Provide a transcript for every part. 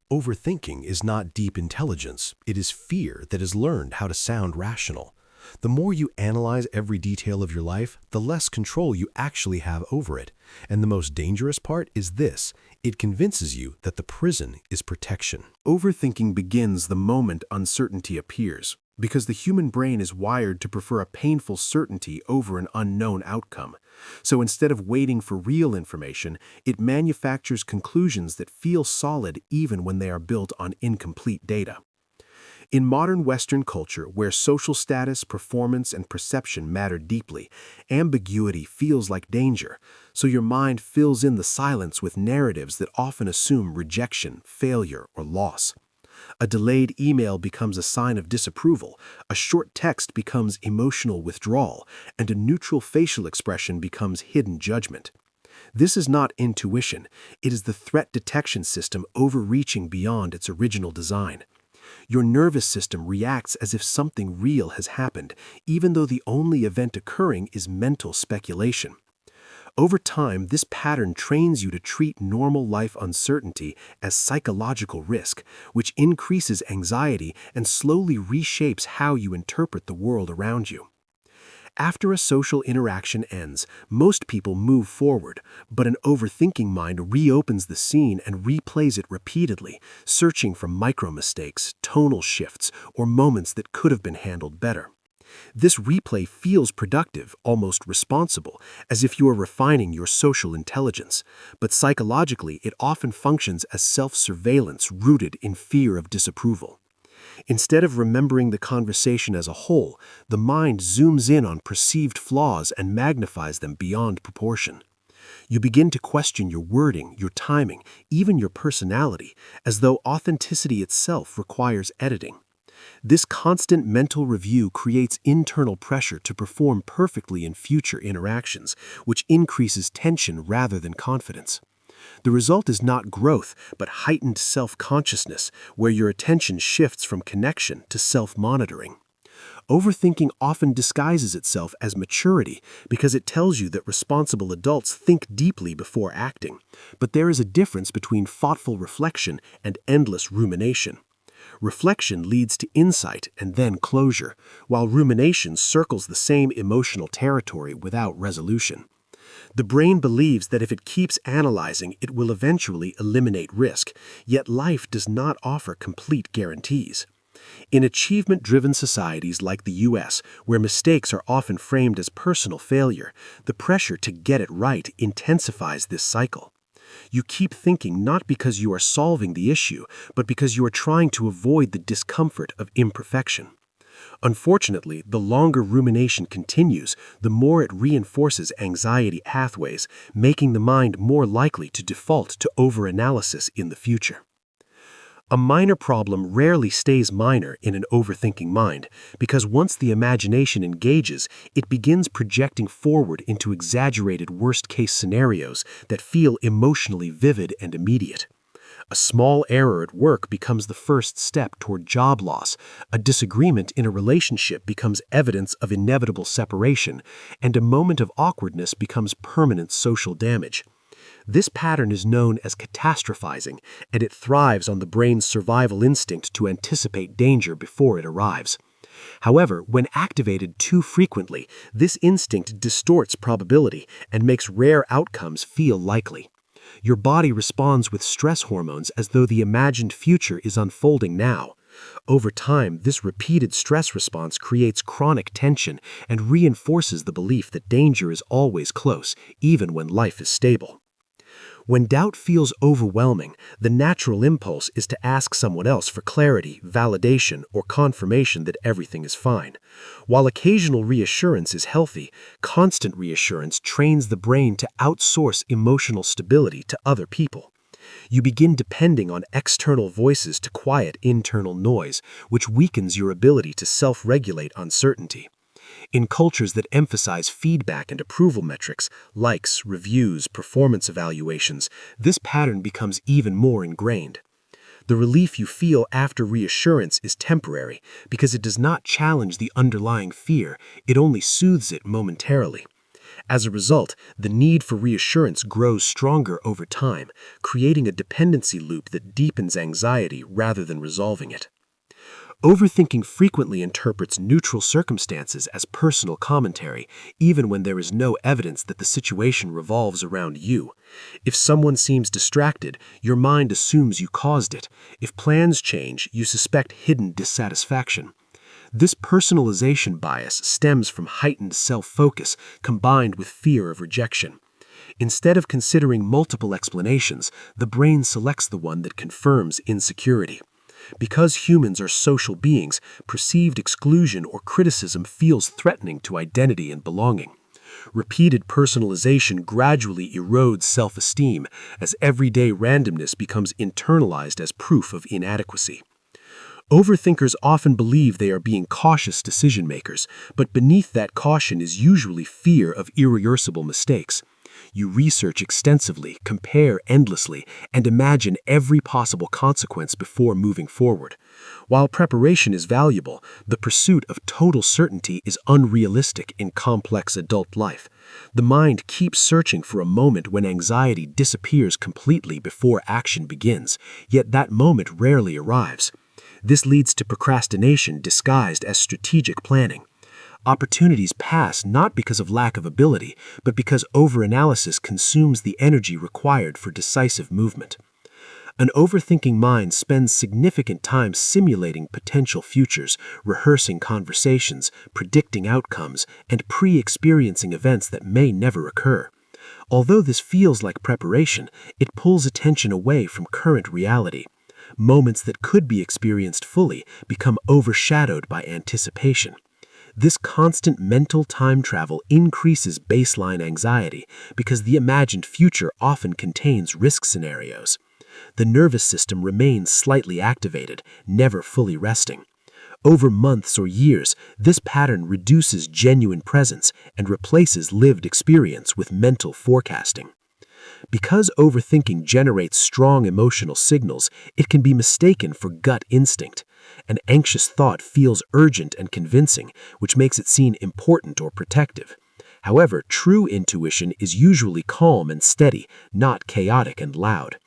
Overthinking is not deep intelligence, it is fear that has learned how to sound rational. The more you analyze every detail of your life, the less control you actually have over it. And the most dangerous part is this: it convinces you that the prison is protection. Overthinking begins the moment uncertainty appears, because the human brain is wired to prefer a painful certainty over an unknown outcome. So instead of waiting for real information, it manufactures conclusions that feel solid even when they are built on incomplete data. In modern Western culture, where social status, performance, and perception matter deeply, ambiguity feels like danger, so your mind fills in the silence with narratives that often assume rejection, failure, or loss. A delayed email becomes a sign of disapproval, a short text becomes emotional withdrawal, and a neutral facial expression becomes hidden judgment. This is not intuition, it is the threat detection system overreaching beyond its original design. Your nervous system reacts as if something real has happened, even though the only event occurring is mental speculation. Over time, this pattern trains you to treat normal life uncertainty as psychological risk, which increases anxiety and slowly reshapes how you interpret the world around you. After a social interaction ends, most people move forward, but an overthinking mind reopens the scene and replays it repeatedly, searching for micro-mistakes, tonal shifts, or moments that could have been handled better. This replay feels productive, almost responsible, as if you are refining your social intelligence, but psychologically it often functions as self-surveillance rooted in fear of disapproval. Instead of remembering the conversation as a whole, the mind zooms in on perceived flaws and magnifies them beyond proportion. You begin to question your wording, your timing, even your personality, as though authenticity itself requires editing. This constant mental review creates internal pressure to perform perfectly in future interactions, which increases tension rather than confidence. The result is not growth, but heightened self-consciousness, where your attention shifts from connection to self-monitoring. Overthinking often disguises itself as maturity because it tells you that responsible adults think deeply before acting. But there is a difference between thoughtful reflection and endless rumination. Reflection leads to insight and then closure, while rumination circles the same emotional territory without resolution. The brain believes that if it keeps analyzing, it will eventually eliminate risk, yet life does not offer complete guarantees. In achievement-driven societies like the US, where mistakes are often framed as personal failure, the pressure to get it right intensifies this cycle. You keep thinking not because you are solving the issue, but because you are trying to avoid the discomfort of imperfection. Unfortunately, the longer rumination continues, the more it reinforces anxiety pathways, making the mind more likely to default to overanalysis in the future. A minor problem rarely stays minor in an overthinking mind, because once the imagination engages, it begins projecting forward into exaggerated worst-case scenarios that feel emotionally vivid and immediate. A small error at work becomes the first step toward job loss, a disagreement in a relationship becomes evidence of inevitable separation, and a moment of awkwardness becomes permanent social damage. This pattern is known as catastrophizing, and it thrives on the brain's survival instinct to anticipate danger before it arrives. However, when activated too frequently, this instinct distorts probability and makes rare outcomes feel likely. Your body responds with stress hormones as though the imagined future is unfolding now. Over time, this repeated stress response creates chronic tension and reinforces the belief that danger is always close, even when life is stable. When doubt feels overwhelming, the natural impulse is to ask someone else for clarity, validation, or confirmation that everything is fine. While occasional reassurance is healthy, constant reassurance trains the brain to outsource emotional stability to other people. You begin depending on external voices to quiet internal noise, which weakens your ability to self-regulate uncertainty. In cultures that emphasize feedback and approval metrics, likes, reviews, performance evaluations, this pattern becomes even more ingrained. The relief you feel after reassurance is temporary because it does not challenge the underlying fear, it only soothes it momentarily. As a result, the need for reassurance grows stronger over time, creating a dependency loop that deepens anxiety rather than resolving it. Overthinking frequently interprets neutral circumstances as personal commentary, even when there is no evidence that the situation revolves around you. If someone seems distracted, your mind assumes you caused it. If plans change, you suspect hidden dissatisfaction. This personalization bias stems from heightened self-focus combined with fear of rejection. Instead of considering multiple explanations, the brain selects the one that confirms insecurity. Because humans are social beings, perceived exclusion or criticism feels threatening to identity and belonging. Repeated personalization gradually erodes self-esteem as everyday randomness becomes internalized as proof of inadequacy. Overthinkers often believe they are being cautious decision-makers, but beneath that caution is usually fear of irreversible mistakes. You research extensively, compare endlessly, and imagine every possible consequence before moving forward. While preparation is valuable, the pursuit of total certainty is unrealistic in complex adult life. The mind keeps searching for a moment when anxiety disappears completely before action begins, yet that moment rarely arrives. This leads to procrastination disguised as strategic planning. Opportunities pass not because of lack of ability, but because overanalysis consumes the energy required for decisive movement. An overthinking mind spends significant time simulating potential futures, rehearsing conversations, predicting outcomes, and pre-experiencing events that may never occur. Although this feels like preparation, it pulls attention away from current reality. Moments that could be experienced fully become overshadowed by anticipation. This constant mental time travel increases baseline anxiety because the imagined future often contains risk scenarios. The nervous system remains slightly activated, never fully resting. Over months or years, this pattern reduces genuine presence and replaces lived experience with mental forecasting. Because overthinking generates strong emotional signals, it can be mistaken for gut instinct. An anxious thought feels urgent and convincing, which makes it seem important or protective. However, true intuition is usually calm and steady, not chaotic and loud.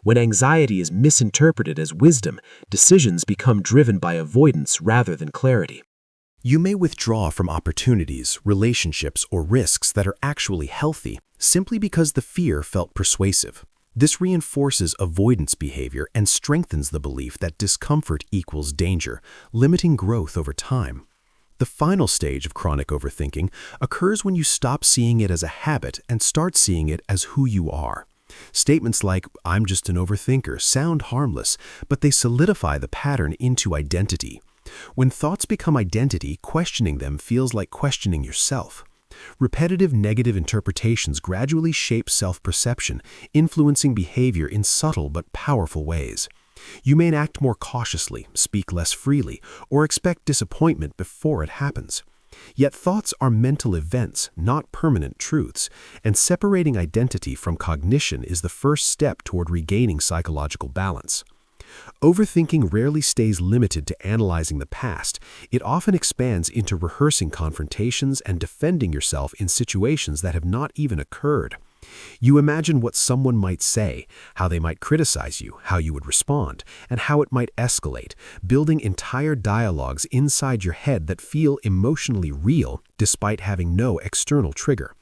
When anxiety is misinterpreted as wisdom, decisions become driven by avoidance rather than clarity. You may withdraw from opportunities, relationships, or risks that are actually healthy simply because the fear felt persuasive. This reinforces avoidance behavior and strengthens the belief that discomfort equals danger, limiting growth over time. The final stage of chronic overthinking occurs when you stop seeing it as a habit and start seeing it as who you are. Statements like, "I'm just an overthinker," sound harmless, but they solidify the pattern into identity. When thoughts become identity, questioning them feels like questioning yourself. Repetitive negative interpretations gradually shape self-perception, influencing behavior in subtle but powerful ways. You may act more cautiously, speak less freely, or expect disappointment before it happens. Yet thoughts are mental events, not permanent truths, and separating identity from cognition is the first step toward regaining psychological balance. Overthinking rarely stays limited to analyzing the past. It often expands into rehearsing confrontations and defending yourself in situations that have not even occurred. You imagine what someone might say, how they might criticize you, how you would respond, and how it might escalate, building entire dialogues inside your head that feel emotionally real despite having no external trigger.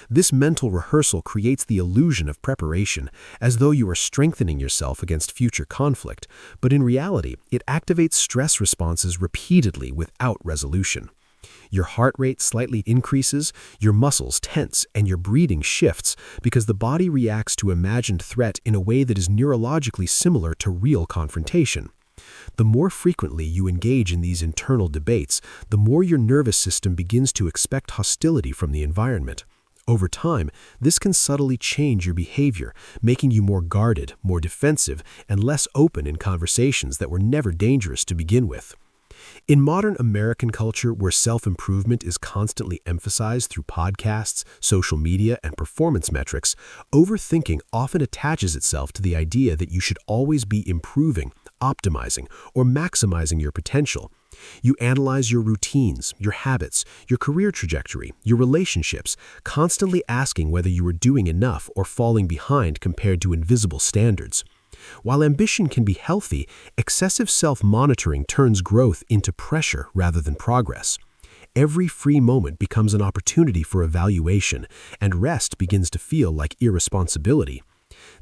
This mental rehearsal creates the illusion of preparation, as though you are strengthening yourself against future conflict, but in reality, it activates stress responses repeatedly without resolution. Your heart rate slightly increases, your muscles tense, and your breathing shifts because the body reacts to imagined threat in a way that is neurologically similar to real confrontation. The more frequently you engage in these internal debates, the more your nervous system begins to expect hostility from the environment. Over time, this can subtly change your behavior, making you more guarded, more defensive, and less open in conversations that were never dangerous to begin with. In modern American culture, where self-improvement is constantly emphasized through podcasts, social media, and performance metrics, overthinking often attaches itself to the idea that you should always be improving, optimizing or maximizing your potential. You analyze your routines, your habits, your career trajectory, your relationships, constantly asking whether you are doing enough or falling behind compared to invisible standards. While ambition can be healthy, excessive self-monitoring turns growth into pressure rather than progress. Every free moment becomes an opportunity for evaluation, and rest begins to feel like irresponsibility.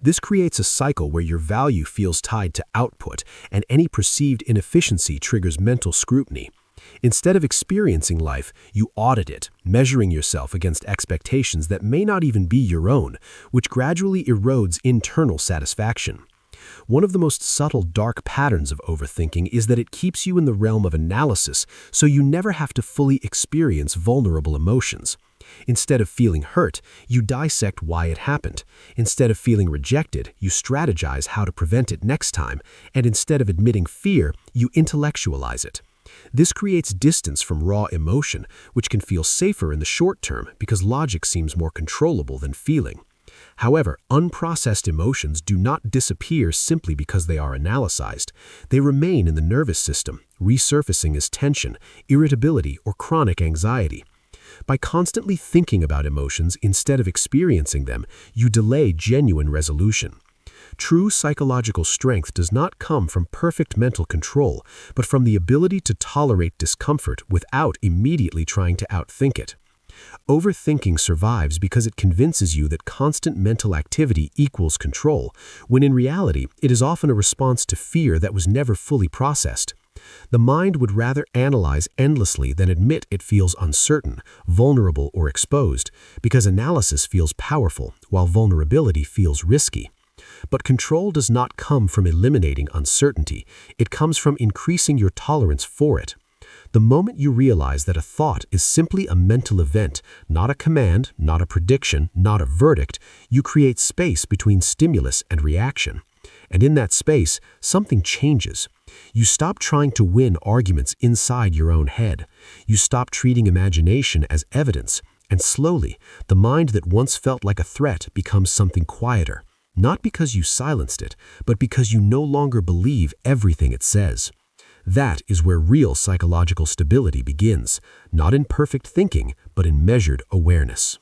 This creates a cycle where your value feels tied to output, and any perceived inefficiency triggers mental scrutiny. Instead of experiencing life, you audit it, measuring yourself against expectations that may not even be your own, which gradually erodes internal satisfaction. One of the most subtle dark patterns of overthinking is that it keeps you in the realm of analysis, so you never have to fully experience vulnerable emotions. Instead of feeling hurt, you dissect why it happened. Instead of feeling rejected, you strategize how to prevent it next time. And instead of admitting fear, you intellectualize it. This creates distance from raw emotion, which can feel safer in the short term because logic seems more controllable than feeling. However, unprocessed emotions do not disappear simply because they are analyzed. They remain in the nervous system, resurfacing as tension, irritability, or chronic anxiety. By constantly thinking about emotions instead of experiencing them, you delay genuine resolution. True psychological strength does not come from perfect mental control, but from the ability to tolerate discomfort without immediately trying to outthink it. Overthinking survives because it convinces you that constant mental activity equals control, when in reality, it is often a response to fear that was never fully processed. The mind would rather analyze endlessly than admit it feels uncertain, vulnerable, or exposed, because analysis feels powerful, while vulnerability feels risky. But control does not come from eliminating uncertainty, it comes from increasing your tolerance for it. The moment you realize that a thought is simply a mental event, not a command, not a prediction, not a verdict, you create space between stimulus and reaction. And in that space, something changes. You stop trying to win arguments inside your own head. You stop treating imagination as evidence, and slowly, the mind that once felt like a threat becomes something quieter, not because you silenced it, but because you no longer believe everything it says. That is where real psychological stability begins, not in perfect thinking, but in measured awareness.